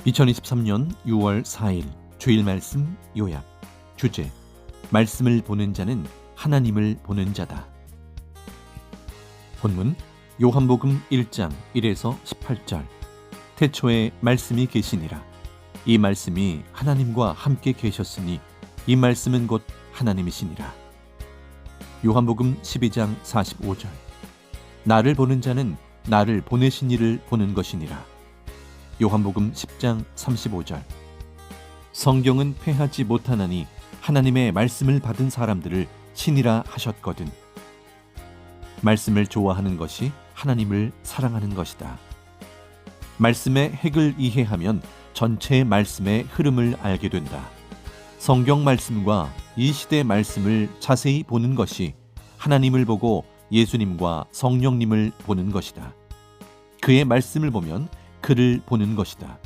2023년 6월 4일 주일 말씀 요약. 주제: 말씀을 보는 자는 하나님을 보는 자다. 본문 요한복음 1장 1에서 18절. 태초에 말씀이 계시니라. 이 말씀이 하나님과 함께 계셨으니 이 말씀은 곧 하나님이시니라. 요한복음 12장 45절. 나를 보는 자는 나를 보내신 이를 보는 것이니라. 요한복음 10장 35절. 성경은 패하지 못하나니 하나님의 말씀을 받은 사람들을 신이라 하셨거든. 말씀을 좋아하는 것이 하나님을 사랑하는 것이다. 말씀의 핵을 이해하면 전체 말씀의 흐름을 알게 된다. 성경 말씀과 이 시대 말씀을 자세히 보는 것이 하나님을 보고 예수님과 성령님을 보는 것이다. 그의 말씀을 보면 그를 보는 것이다.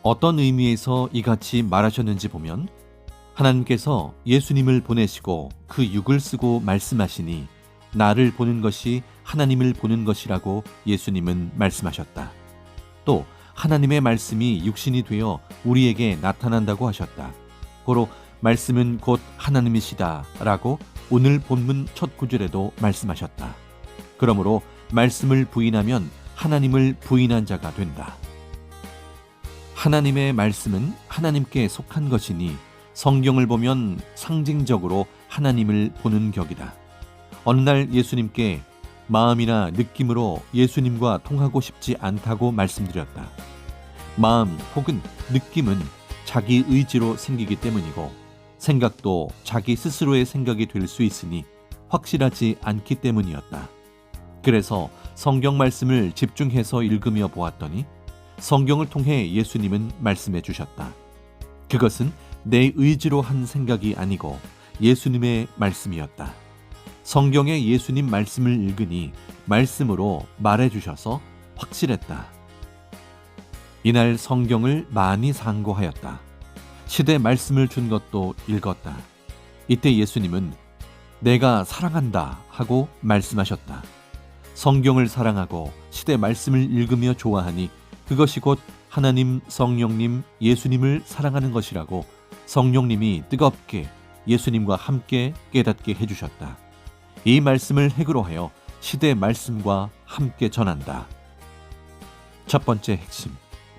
어떤 의미에서 이같이 말하셨는지 보면, 하나님께서 예수님을 보내시고 그 육을 쓰고 말씀하시니 나를 보는 것이 하나님을 보는 것이라고 예수님은 말씀하셨다. 또 하나님의 말씀이 육신이 되어 우리에게 나타난다고 하셨다. 고로 말씀은 곧 하나님이시다 라고 오늘 본문 첫 구절에도 말씀하셨다. 그러므로 말씀을 부인하면 하나님을 부인한 자가 된다. 하나님의 말씀은 하나님께 속한 것이니 성경을 보면 상징적으로 하나님을 보는 격이다. 어느 날 예수님께 마음이나 느낌으로 예수님과 통하고 싶지 않다고 말씀드렸다. 마음 혹은 느낌은 자기 의지로 생기기 때문이고, 생각도 자기 스스로의 생각이 될 수 있으니 확실하지 않기 때문이었다. 그래서 성경 말씀을 집중해서 읽으며 보았더니 성경을 통해 예수님은 말씀해 주셨다. 그것은 내 의지로 한 생각이 아니고 예수님의 말씀이었다. 성경의 예수님 말씀을 읽으니 말씀으로 말해 주셔서 확실했다. 이날 성경을 많이 상고하였다. 시대 말씀을 준 것도 읽었다. 이때 예수님은 내가 사랑한다 하고 말씀하셨다. 성경을 사랑하고 시대 말씀을 읽으며 좋아하니 그것이 곧 하나님, 성령님, 예수님을 사랑하는 것이라고 성령님이 뜨겁게 예수님과 함께 깨닫게 해주셨다. 이 말씀을 핵으로 하여 시대 말씀과 함께 전한다. 첫 번째 핵심,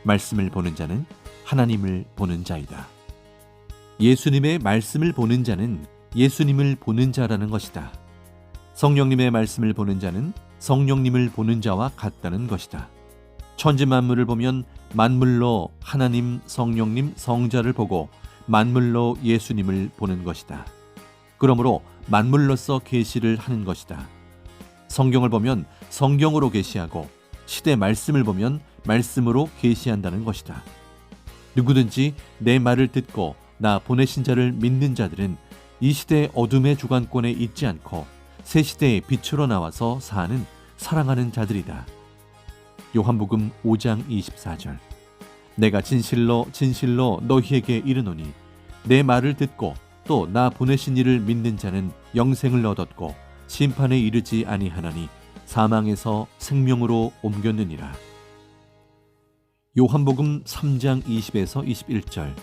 말씀을 보는 자는 하나님을 보는 자이다. 예수님의 말씀을 보는 자는 예수님을 보는 자라는 것이다. 성령님의 말씀을 보는 자는 성령님을 보는 자와 같다는 것이다. 천지 만물을 보면 만물로 하나님, 성령님, 성자를 보고 만물로 예수님을 보는 것이다. 그러므로 만물로서 계시를 하는 것이다. 성경을 보면 성경으로 계시하고 시대 말씀을 보면 말씀으로 계시한다는 것이다. 누구든지 내 말을 듣고 나 보내신 자를 믿는 자들은 이 시대의 어둠의 주관권에 있지 않고 새 시대의 빛으로 나와서 사는 사랑하는 자들이다. 요한복음 5장 24절. 내가 진실로 진실로 너희에게 이르노니 내 말을 듣고 또 나 보내신 이를 믿는 자는 영생을 얻었고 심판에 이르지 아니하나니 사망에서 생명으로 옮겼느니라. 요한복음 3장 20에서 21절.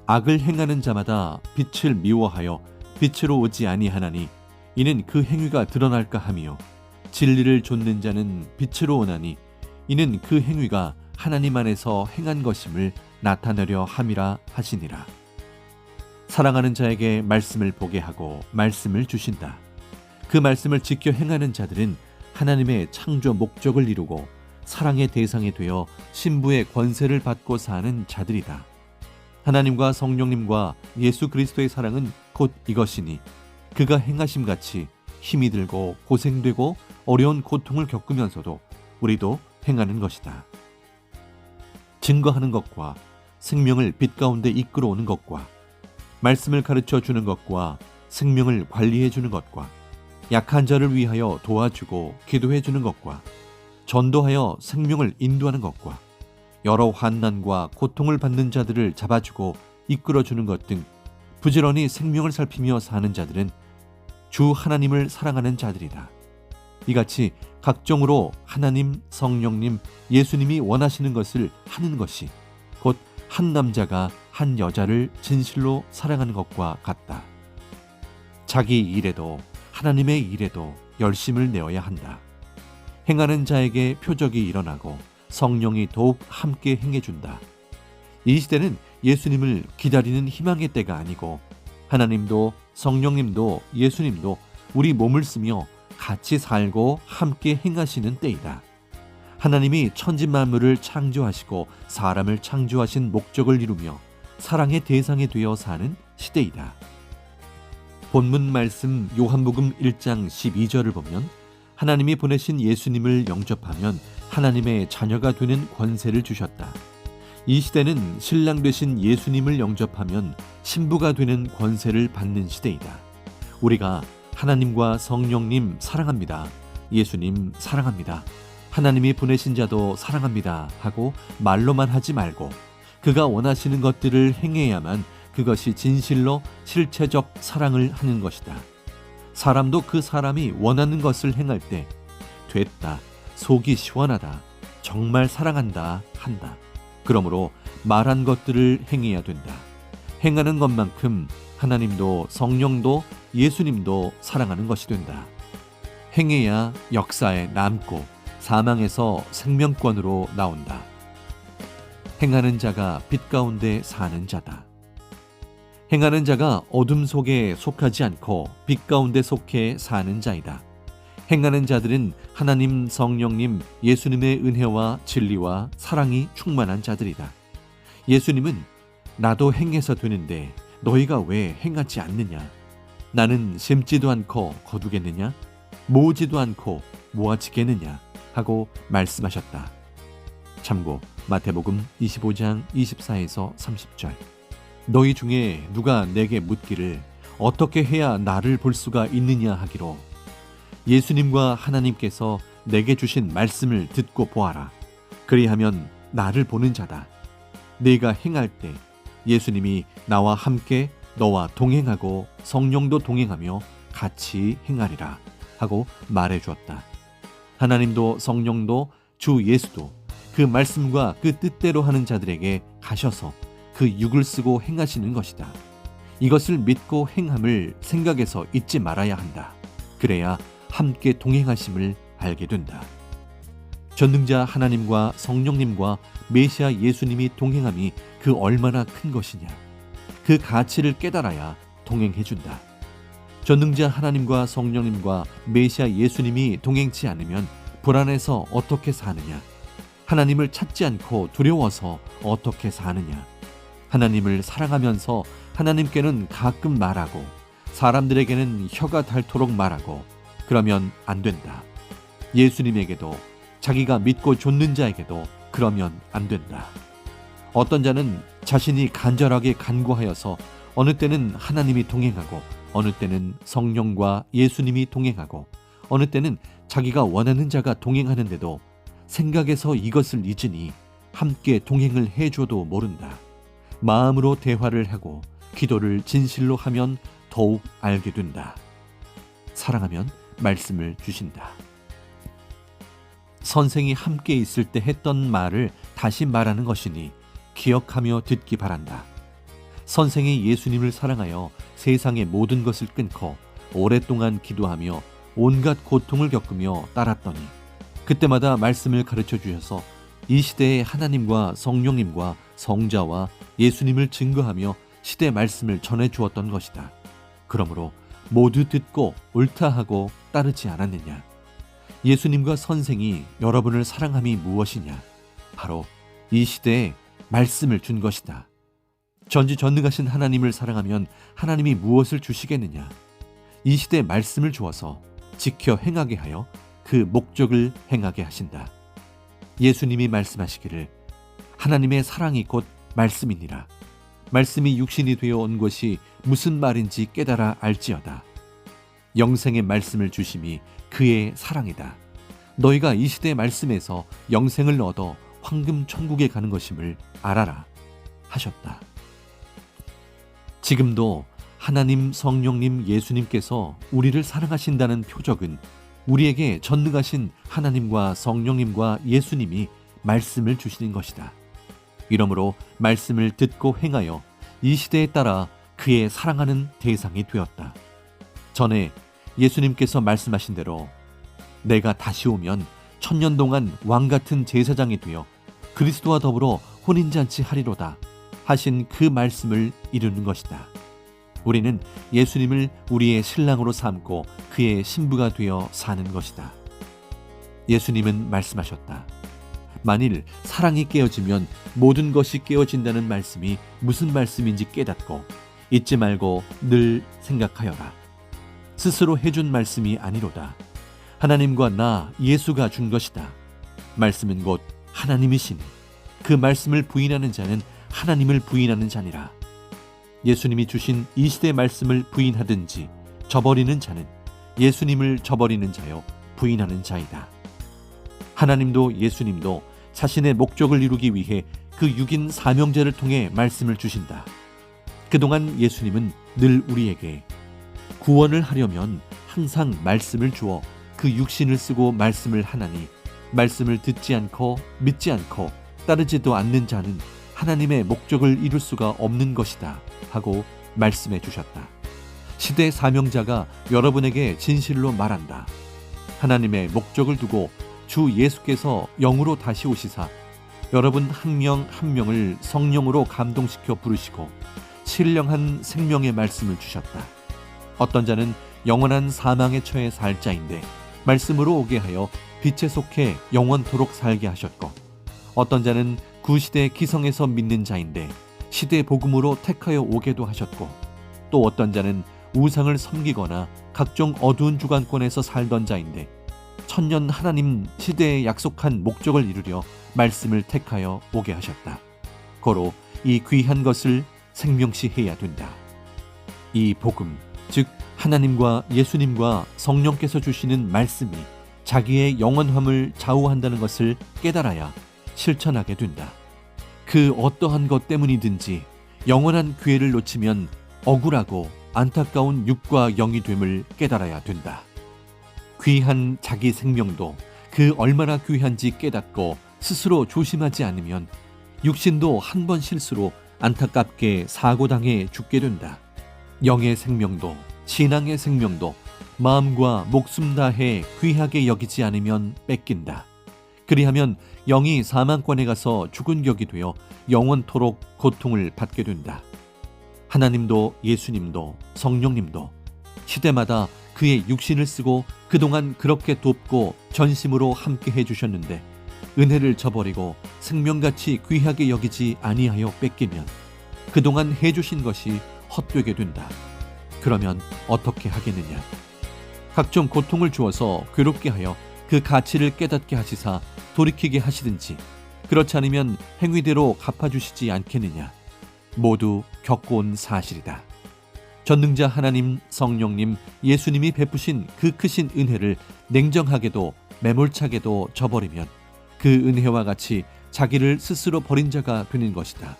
악을 행하는 자마다 빛을 미워하여 빛으로 오지 아니하나니 이는 그 행위가 드러날까 하며, 진리를 좇는 자는 빛으로 오나니 이는 그 행위가 하나님 안에서 행한 것임을 나타내려 함이라 하시니라. 사랑하는 자에게 말씀을 보게 하고 말씀을 주신다. 그 말씀을 지켜 행하는 자들은 하나님의 창조 목적을 이루고 사랑의 대상이 되어 신부의 권세를 받고 사는 자들이다. 하나님과 성령님과 예수 그리스도의 사랑은 곧 이것이니 그가 행하심같이 힘이 들고 고생되고 어려운 고통을 겪으면서도 우리도 행하는 것이다. 증거하는 것과 생명을 빛 가운데 이끌어오는 것과 말씀을 가르쳐 주는 것과 생명을 관리해 주는 것과 약한 자를 위하여 도와주고 기도해 주는 것과 전도하여 생명을 인도하는 것과 여러 환난과 고통을 받는 자들을 잡아주고 이끌어주는 것 등 부지런히 생명을 살피며 사는 자들은 주 하나님을 사랑하는 자들이다. 이같이 각종으로 하나님, 성령님, 예수님이 원하시는 것을 하는 것이 곧 한 남자가 한 여자를 진실로 사랑하는 것과 같다. 자기 일에도 하나님의 일에도 열심을 내어야 한다. 행하는 자에게 표적이 일어나고 성령이 더욱 함께 행해준다. 이 시대는 예수님을 기다리는 희망의 때가 아니고 하나님도 성령님도 예수님도 우리 몸을 쓰며 같이 살고 함께 행하시는 때이다. 하나님이 천지 만물을 창조하시고 사람을 창조하신 목적을 이루며 사랑의 대상이 되어 사는 시대이다. 본문 말씀 요한복음 1장 12절을 보면 하나님이 보내신 예수님을 영접하면 하나님의 자녀가 되는 권세를 주셨다. 이 시대는 신랑 되신 예수님을 영접하면 신부가 되는 권세를 받는 시대이다. 우리가 하나님과 성령님 사랑합니다. 예수님 사랑합니다. 하나님이 보내신 자도 사랑합니다 하고 말로만 하지 말고 그가 원하시는 것들을 행해야만 그것이 진실로 실체적 사랑을 하는 것이다. 사람도 그 사람이 원하는 것을 행할 때 됐다, 속이 시원하다, 정말 사랑한다 한다. 그러므로 말한 것들을 행해야 된다. 행하는 것만큼 하나님도 성령도 예수님도 사랑하는 것이 된다. 행해야 역사에 남고 사망에서 생명권으로 나온다. 행하는 자가 빛 가운데 사는 자다. 행하는 자가 어둠 속에 속하지 않고 빛 가운데 속해 사는 자이다. 행하는 자들은 하나님, 성령님, 예수님의 은혜와 진리와 사랑이 충만한 자들이다. 예수님은 나도 행해서 되는데 너희가 왜 행하지 않느냐? 나는 심지도 않고 거두겠느냐? 모으지도 않고 모아지겠느냐? 하고 말씀하셨다. 참고 마태복음 25장 24에서 30절. 너희 중에 누가 내게 묻기를 어떻게 해야 나를 볼 수가 있느냐 하기로 예수님과 하나님께서 내게 주신 말씀을 듣고 보아라. 그리하면 나를 보는 자다. 네가 행할 때 예수님이 나와 함께 너와 동행하고 성령도 동행하며 같이 행하리라 하고 말해 주었다. 하나님도 성령도 주 예수도 그 말씀과 그 뜻대로 하는 자들에게 가셔서 그 육을 쓰고 행하시는 것이다. 이것을 믿고 행함을 생각해서 잊지 말아야 한다. 그래야 함께 동행하심을 알게 된다. 전능자 하나님과 성령님과 메시아 예수님이 동행함이 그 얼마나 큰 것이냐. 그 가치를 깨달아야 동행해준다. 전능자 하나님과 성령님과 메시아 예수님이 동행치 않으면 불안해서 어떻게 사느냐. 하나님을 찾지 않고 두려워서 어떻게 사느냐. 하나님을 사랑하면서 하나님께는 가끔 말하고 사람들에게는 혀가 닳도록 말하고 그러면 안 된다. 예수님에게도 자기가 믿고 좇는 자에게도 그러면 안 된다. 어떤 자는 자신이 간절하게 간구하여서 어느 때는 하나님이 동행하고 어느 때는 성령과 예수님이 동행하고 어느 때는 자기가 원하는 자가 동행하는데도 생각에서 이것을 잊으니 함께 동행을 해줘도 모른다. 마음으로 대화를 하고 기도를 진실로 하면 더욱 알게 된다. 사랑하면 말씀을 주신다. 선생이 함께 있을 때 했던 말을 다시 말하는 것이니 기억하며 듣기 바란다. 선생이 예수님을 사랑하여 세상의 모든 것을 끊고 오랫동안 기도하며 온갖 고통을 겪으며 따랐더니 그때마다 말씀을 가르쳐 주셔서 이 시대에 하나님과 성령님과 성자와 예수님을 증거하며 시대 말씀을 전해 주었던 것이다. 그러므로 모두 듣고 옳다 하고 따르지 않았느냐. 예수님과 선생이 여러분을 사랑함이 무엇이냐. 바로 이 시대에 말씀을 준 것이다. 전지전능하신 하나님을 사랑하면 하나님이 무엇을 주시겠느냐. 이 시대에 말씀을 주어서 지켜 행하게 하여 그 목적을 행하게 하신다. 예수님이 말씀하시기를 하나님의 사랑이 곧 말씀이니라. 말씀이 육신이 되어 온 것이 무슨 말인지 깨달아 알지어다. 영생의 말씀을 주심이 그의 사랑이다. 너희가 이 시대의 말씀에서 영생을 얻어 황금 천국에 가는 것임을 알아라 하셨다. 지금도 하나님, 성령님, 예수님께서 우리를 사랑하신다는 표적은 우리에게 전능하신 하나님과 성령님과 예수님이 말씀을 주시는 것이다. 이러므로 말씀을 듣고 행하여 이 시대에 따라 그의 사랑하는 대상이 되었다. 전에 예수님께서 말씀하신 대로 내가 다시 오면 1000년 동안 왕같은 제사장이 되어 그리스도와 더불어 혼인잔치 하리로다 하신 그 말씀을 이루는 것이다. 우리는 예수님을 우리의 신랑으로 삼고 그의 신부가 되어 사는 것이다. 예수님은 말씀하셨다. 만일 사랑이 깨어지면 모든 것이 깨어진다는 말씀이 무슨 말씀인지 깨닫고 잊지 말고 늘 생각하여라. 스스로 해준 말씀이 아니로다. 하나님과 나 예수가 준 것이다. 말씀은 곧 하나님이시니 그 말씀을 부인하는 자는 하나님을 부인하는 자니라. 예수님이 주신 이 시대 말씀을 부인하든지 저버리는 자는 예수님을 저버리는 자요 부인하는 자이다. 하나님도 예수님도 자신의 목적을 이루기 위해 그 6인 사명제를 통해 말씀을 주신다. 그동안 예수님은 늘 우리에게 구원을 하려면 항상 말씀을 주어 그 육신을 쓰고 말씀을 하나니 말씀을 듣지 않고 믿지 않고 따르지도 않는 자는 하나님의 목적을 이룰 수가 없는 것이다 하고 말씀해 주셨다. 시대 사명자가 여러분에게 진실로 말한다. 하나님의 목적을 두고 주 예수께서 영으로 다시 오시사 여러분 한 명 한 명을 성령으로 감동시켜 부르시고 신령한 생명의 말씀을 주셨다. 어떤 자는 영원한 사망의 처해 살 자인데 말씀으로 오게 하여 빛에 속해 영원토록 살게 하셨고, 어떤 자는 구시대 기성에서 믿는 자인데 시대 복음으로 택하여 오게도 하셨고, 또 어떤 자는 우상을 섬기거나 각종 어두운 주관권에서 살던 자인데 천년 하나님 시대에 약속한 목적을 이루려 말씀을 택하여 오게 하셨다. 고로 이 귀한 것을 생명시해야 된다. 이 복음, 즉 하나님과 예수님과 성령께서 주시는 말씀이 자기의 영원함을 좌우한다는 것을 깨달아야 실천하게 된다. 그 어떠한 것 때문이든지 영원한 기회를 놓치면 억울하고 안타까운 육과 영이 됨을 깨달아야 된다. 귀한 자기 생명도 그 얼마나 귀한지 깨닫고 스스로 조심하지 않으면 육신도 한 번 실수로 안타깝게 사고당해 죽게 된다. 영의 생명도 신앙의 생명도 마음과 목숨 다해 귀하게 여기지 않으면 뺏긴다. 그리하면 영이 사망권에 가서 죽은 격이 되어 영원토록 고통을 받게 된다. 하나님도 예수님도 성령님도 시대마다 그의 육신을 쓰고 그동안 그렇게 돕고 전심으로 함께 해주셨는데 은혜를 저버리고 생명같이 귀하게 여기지 아니하여 뺏기면 그동안 해주신 것이 헛되게 된다. 그러면 어떻게 하겠느냐? 각종 고통을 주어서 괴롭게 하여 그 가치를 깨닫게 하시사 돌이키게 하시든지, 그렇지 않으면 행위대로 갚아주시지 않겠느냐? 모두 겪어온 사실이다. 전능자 하나님, 성령님, 예수님이 베푸신 그 크신 은혜를 냉정하게도 매몰차게도 저버리면 그 은혜와 같이 자기를 스스로 버린 자가 되는 것이다.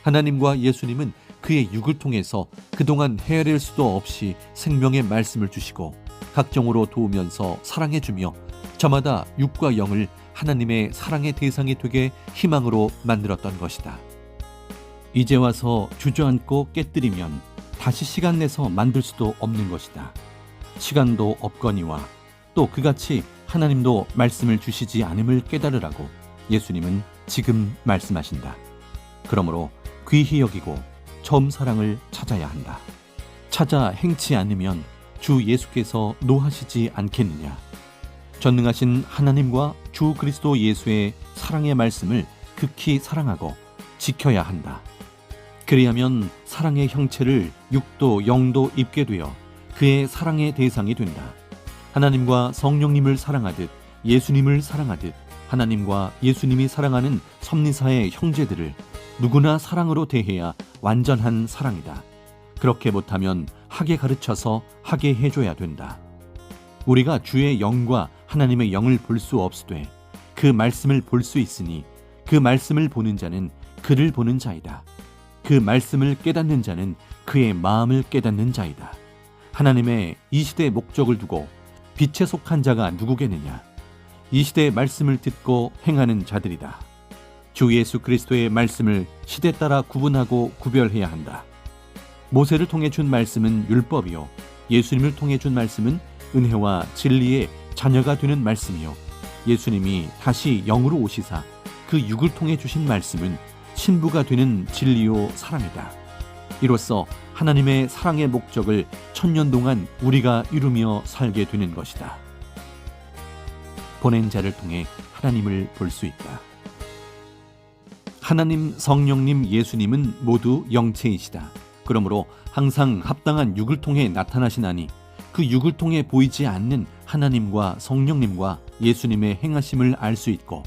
하나님과 예수님은 그의 육을 통해서 그동안 헤아릴 수도 없이 생명의 말씀을 주시고 각종으로 도우면서 사랑해주며 저마다 육과 영을 하나님의 사랑의 대상이 되게 희망으로 만들었던 것이다. 이제 와서 주저앉고 깨뜨리면 다시 시간 내서 만들 수도 없는 것이다. 시간도 없거니와 또 그같이 하나님도 말씀을 주시지 않음을 깨달으라고 예수님은 지금 말씀하신다. 그러므로 귀히 여기고 처음 사랑을 찾아야 한다. 찾아 행치 않으면 주 예수께서 노하시지 않겠느냐. 전능하신 하나님과 주 그리스도 예수의 사랑의 말씀을 극히 사랑하고 지켜야 한다. 그리하면 사랑의 형체를 육도 영도 입게 되어 그의 사랑의 대상이 된다. 하나님과 성령님을 사랑하듯 예수님을 사랑하듯 하나님과 예수님이 사랑하는 섭리사의 형제들을 누구나 사랑으로 대해야 완전한 사랑이다. 그렇게 못하면 하게 가르쳐서 하게 해줘야 된다. 우리가 주의 영과 하나님의 영을 볼 수 없으되 그 말씀을 볼 수 있으니 그 말씀을 보는 자는 그를 보는 자이다. 그 말씀을 깨닫는 자는 그의 마음을 깨닫는 자이다. 하나님의 이 시대의 목적을 두고 빛에 속한 자가 누구겠느냐? 이 시대의 말씀을 듣고 행하는 자들이다. 주 예수 그리스도의 말씀을 시대 따라 구분하고 구별해야 한다. 모세를 통해 준 말씀은 율법이요, 예수님을 통해 준 말씀은 은혜와 진리의 자녀가 되는 말씀이요, 예수님이 다시 영으로 오시사 그 육을 통해 주신 말씀은 신부가 되는 진리요 사랑이다. 이로써 하나님의 사랑의 목적을 천년 동안 우리가 이루며 살게 되는 것이다. 보낸 자를 통해 하나님을 볼 수 있다. 하나님, 성령님, 예수님은 모두 영체이시다. 그러므로 항상 합당한 육을 통해 나타나시나니 그 육을 통해 보이지 않는 하나님과 성령님과 예수님의 행하심을 알 수 있고,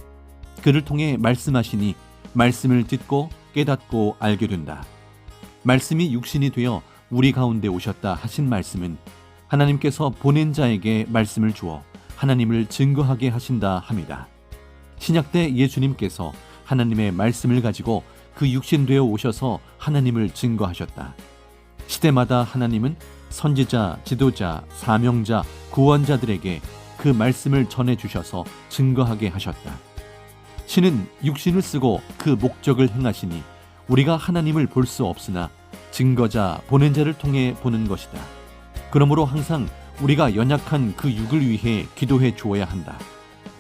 그를 통해 말씀하시니 말씀을 듣고 깨닫고 알게 된다. 말씀이 육신이 되어 우리 가운데 오셨다 하신 말씀은 하나님께서 보낸 자에게 말씀을 주어 하나님을 증거하게 하신다 함이다. 신약 때 예수님께서 하나님의 말씀을 가지고 그 육신되어 오셔서 하나님을 증거하셨다. 시대마다 하나님은 선지자, 지도자, 사명자, 구원자들에게 그 말씀을 전해주셔서 증거하게 하셨다. 신은 육신을 쓰고 그 목적을 행하시니 우리가 하나님을 볼 수 없으나 증거자, 보낸 자를 통해 보는 것이다. 그러므로 항상 우리가 연약한 그 육을 위해 기도해 주어야 한다.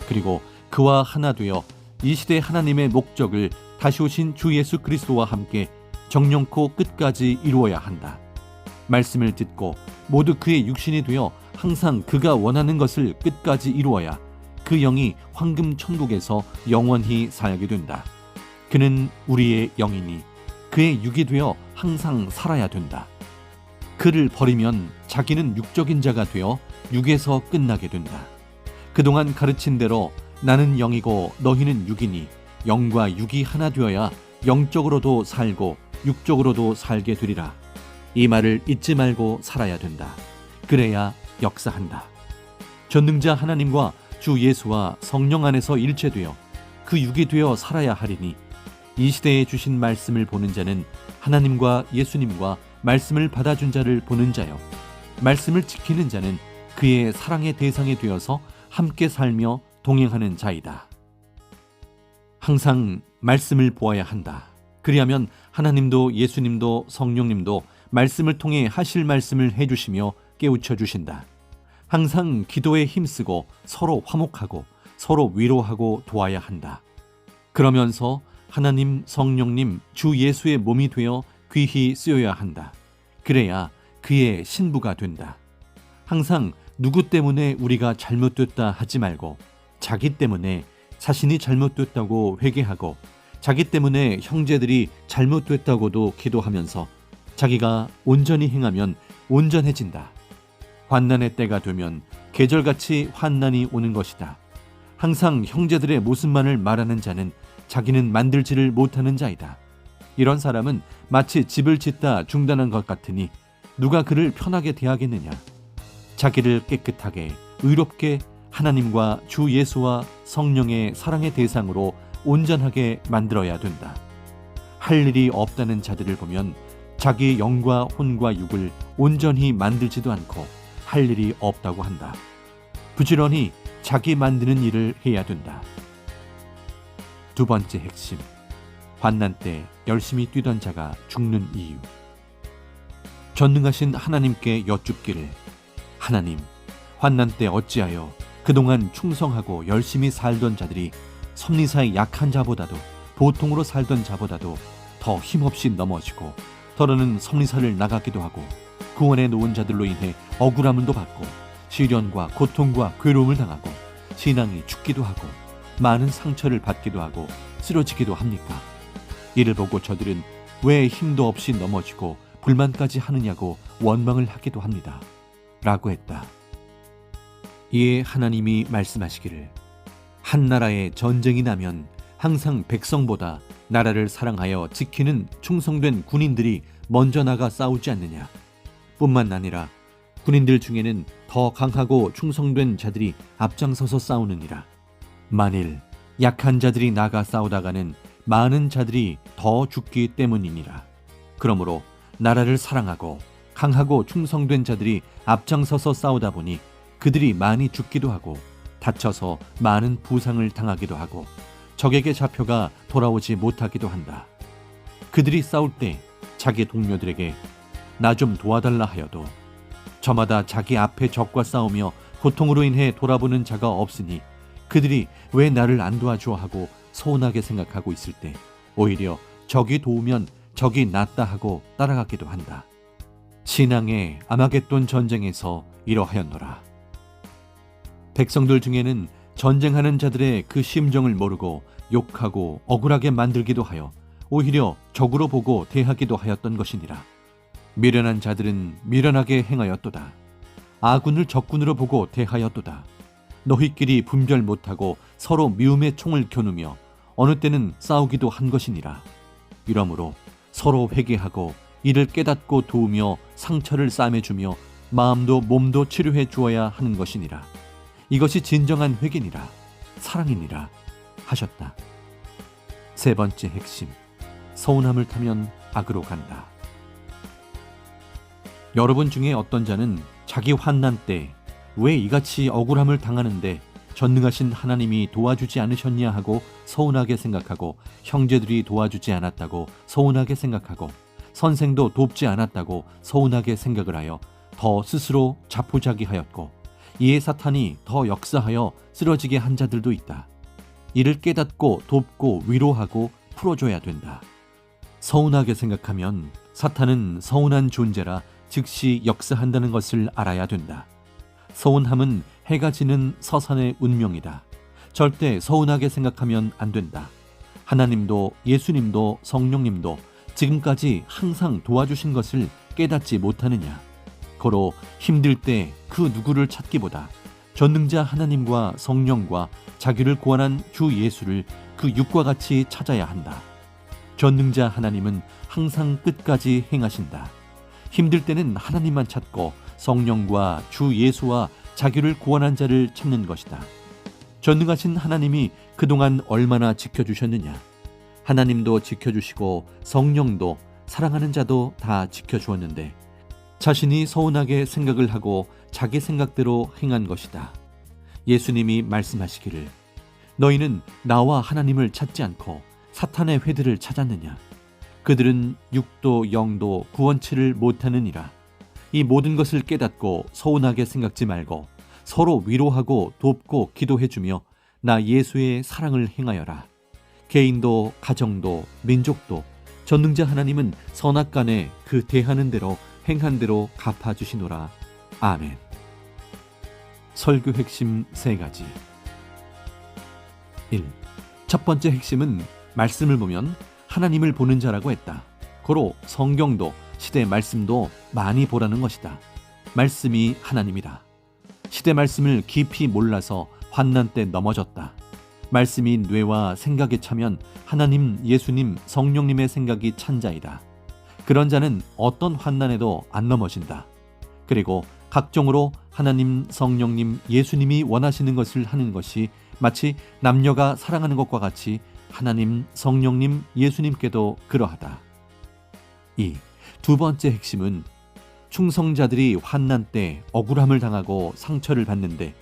그리고 그와 하나 되어 이 시대 하나님의 목적을 다시 오신 주 예수 그리스도와 함께 정령코 끝까지 이루어야 한다. 말씀을 듣고 모두 그의 육신이 되어 항상 그가 원하는 것을 끝까지 이루어야 그 영이 황금 천국에서 영원히 살게 된다. 그는 우리의 영이니 그의 육이 되어 항상 살아야 된다. 그를 버리면 자기는 육적인 자가 되어 육에서 끝나게 된다. 그동안 가르친 대로 나는 영이고 너희는 육이니 영과 육이 하나 되어야 영적으로도 살고 육적으로도 살게 되리라. 이 말을 잊지 말고 살아야 된다. 그래야 역사한다. 전능자 하나님과 주 예수와 성령 안에서 일체되어 그 육이 되어 살아야 하리니 이 시대에 주신 말씀을 보는 자는 하나님과 예수님과 말씀을 받아준 자를 보는 자요, 말씀을 지키는 자는 그의 사랑의 대상이 되어서 함께 살며 동행하는 자이다. 항상 말씀을 보아야 한다. 그리하면 하나님도 예수님도 성령님도 말씀을 통해 하실 말씀을 해주시며 깨우쳐 주신다. 항상 기도에 힘쓰고 서로 화목하고 서로 위로하고 도와야 한다. 그러면서 하나님, 성령님, 주 예수의 몸이 되어 귀히 쓰여야 한다. 그래야 그의 신부가 된다. 항상 누구 때문에 우리가 잘못됐다 하지 말고 자기 때문에 자신이 잘못됐다고 회개하고 자기 때문에 형제들이 잘못됐다고도 기도하면서 자기가 온전히 행하면 온전해진다. 환난의 때가 되면 계절같이 환난이 오는 것이다. 항상 형제들의 모습만을 말하는 자는 자기는 만들지를 못하는 자이다. 이런 사람은 마치 집을 짓다 중단한 것 같으니 누가 그를 편하게 대하겠느냐. 자기를 깨끗하게 의롭게 하나님과 주 예수와 성령의 사랑의 대상으로 온전하게 만들어야 된다. 할 일이 없다는 자들을 보면 자기 영과 혼과 육을 온전히 만들지도 않고 할 일이 없다고 한다. 부지런히 자기 만드는 일을 해야 된다. 두 번째 핵심, 환난 때 열심히 뛰던 자가 죽는 이유. 전능하신 하나님께 여쭙기를, 하나님, 환난 때 어찌하여 그동안 충성하고 열심히 살던 자들이 섭리사의 약한 자보다도 보통으로 살던 자보다도 더 힘없이 넘어지고 더러는 섭리사를 나가기도 하고 구원해 놓은 자들로 인해 억울함도 받고 시련과 고통과 괴로움을 당하고 신앙이 죽기도 하고 많은 상처를 받기도 하고 쓰러지기도 합니까? 이를 보고 저들은 왜 힘도 없이 넘어지고 불만까지 하느냐고 원망을 하기도 합니다. 라고 했다. 이에 하나님이 말씀하시기를, 한 나라에 전쟁이 나면 항상 백성보다 나라를 사랑하여 지키는 충성된 군인들이 먼저 나가 싸우지 않느냐. 뿐만 아니라 군인들 중에는 더 강하고 충성된 자들이 앞장서서 싸우느니라. 만일 약한 자들이 나가 싸우다가는 많은 자들이 더 죽기 때문이니라. 그러므로 나라를 사랑하고 강하고 충성된 자들이 앞장서서 싸우다 보니 그들이 많이 죽기도 하고 다쳐서 많은 부상을 당하기도 하고 적에게 잡혀가 돌아오지 못하기도 한다. 그들이 싸울 때 자기 동료들에게 나 좀 도와달라 하여도 저마다 자기 앞에 적과 싸우며 고통으로 인해 돌아보는 자가 없으니 그들이 왜 나를 안 도와줘 하고 서운하게 생각하고 있을 때 오히려 적이 도우면 적이 낫다 하고 따라가기도 한다. 신앙의 아마겟돈 전쟁에서 이러하였노라. 백성들 중에는 전쟁하는 자들의 그 심정을 모르고 욕하고 억울하게 만들기도 하여 오히려 적으로 보고 대하기도 하였던 것이니라. 미련한 자들은 미련하게 행하였도다. 아군을 적군으로 보고 대하였도다. 너희끼리 분별 못하고 서로 미움의 총을 겨누며 어느 때는 싸우기도 한 것이니라. 이러므로 서로 회개하고 이를 깨닫고 도우며 상처를 싸매주며 마음도 몸도 치료해 주어야 하는 것이니라. 이것이 진정한 회개니라 사랑이니라 하셨다. 세 번째 핵심, 서운함을 타면 악으로 간다. 여러분 중에 어떤 자는 자기 환난 때 왜 이같이 억울함을 당하는데 전능하신 하나님이 도와주지 않으셨냐 하고 서운하게 생각하고 형제들이 도와주지 않았다고 서운하게 생각하고 선생도 돕지 않았다고 서운하게 생각을 하여 더 스스로 자포자기하였고 이에 사탄이 더 역사하여 쓰러지게 한 자들도 있다. 이를 깨닫고 돕고 위로하고 풀어줘야 된다. 서운하게 생각하면 사탄은 서운한 존재라 즉시 역사한다는 것을 알아야 된다. 서운함은 해가 지는 서산의 운명이다. 절대 서운하게 생각하면 안 된다. 하나님도 예수님도 성령님도 지금까지 항상 도와주신 것을 깨닫지 못하느냐. 고로 힘들 때 그 누구를 찾기보다 전능자 하나님과 성령과 자기를 구원한 주 예수를 그 육과 같이 찾아야 한다. 전능자 하나님은 항상 끝까지 행하신다. 힘들 때는 하나님만 찾고 성령과 주 예수와 자기를 구원한 자를 찾는 것이다. 전능하신 하나님이 그동안 얼마나 지켜주셨느냐. 하나님도 지켜주시고 성령도 사랑하는 자도 다 지켜주었는데 자신이 서운하게 생각을 하고 자기 생각대로 행한 것이다. 예수님이 말씀하시기를 너희는 나와 하나님을 찾지 않고 사탄의 회들을 찾았느냐. 그들은 육도 영도 구원치를 못하느니라. 이 모든 것을 깨닫고 서운하게 생각지 말고 서로 위로하고 돕고 기도해주며 나 예수의 사랑을 행하여라. 개인도 가정도 민족도 전능자 하나님은 선악간에 그 대하는 대로 행한 대로 갚아주시노라. 아멘. 설교 핵심 3가지. 1. 첫 번째 핵심은 말씀을 보면 하나님을 보는 자라고 했다. 고로 성경도 시대 말씀도 많이 보라는 것이다. 말씀이 하나님이다. 시대 말씀을 깊이 몰라서 환난 때 넘어졌다. 말씀이 뇌와 생각에 차면 하나님, 예수님, 성령님의 생각이 찬 자이다. 그런 자는 어떤 환난에도 안 넘어진다. 그리고 각종으로 하나님, 성령님, 예수님이 원하시는 것을 하는 것이 마치 남녀가 사랑하는 것과 같이 하나님, 성령님, 예수님께도 그러하다. 2. 두 번째 핵심은 충성자들이 환난 때 억울함을 당하고 상처를 받는데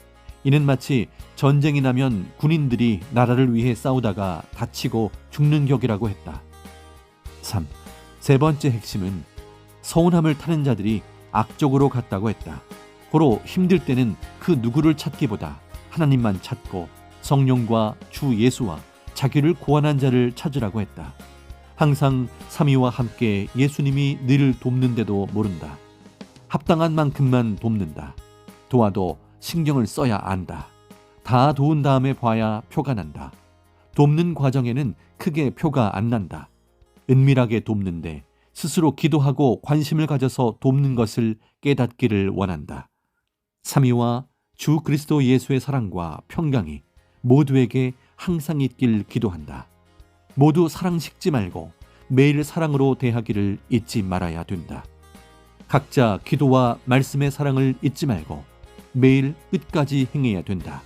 이는 마치 전쟁이 나면 군인들이 나라를 위해 싸우다가 다치고 죽는 격이라고 했다. 3. 세 번째 핵심은 서운함을 타는 자들이 악적으로 갔다고 했다. 고로 힘들 때는 그 누구를 찾기보다 하나님만 찾고 성령과 주 예수와 자기를 구원한 자를 찾으라고 했다. 항상 삼위와 함께 예수님이 늘 돕는데도 모른다. 합당한 만큼만 돕는다. 도와도 신경을 써야 안다. 다 도운 다음에 봐야 표가 난다. 돕는 과정에는 크게 표가 안 난다. 은밀하게 돕는데 스스로 기도하고 관심을 가져서 돕는 것을 깨닫기를 원한다. 삼위와 주 그리스도 예수의 사랑과 평강이 모두에게 항상 있길 기도한다. 모두 사랑 식지 말고 매일 사랑으로 대하기를 잊지 말아야 된다. 각자 기도와 말씀의 사랑을 잊지 말고 매일 끝까지 행해야 된다.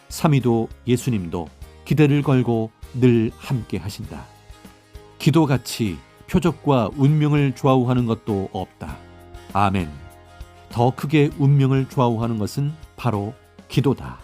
삼위도 예수님도 기대를 걸고 늘 함께 하신다. 기도같이 표적과 운명을 좌우하는 것도 없다. 아멘. 더 크게 운명을 좌우하는 것은 바로 기도다.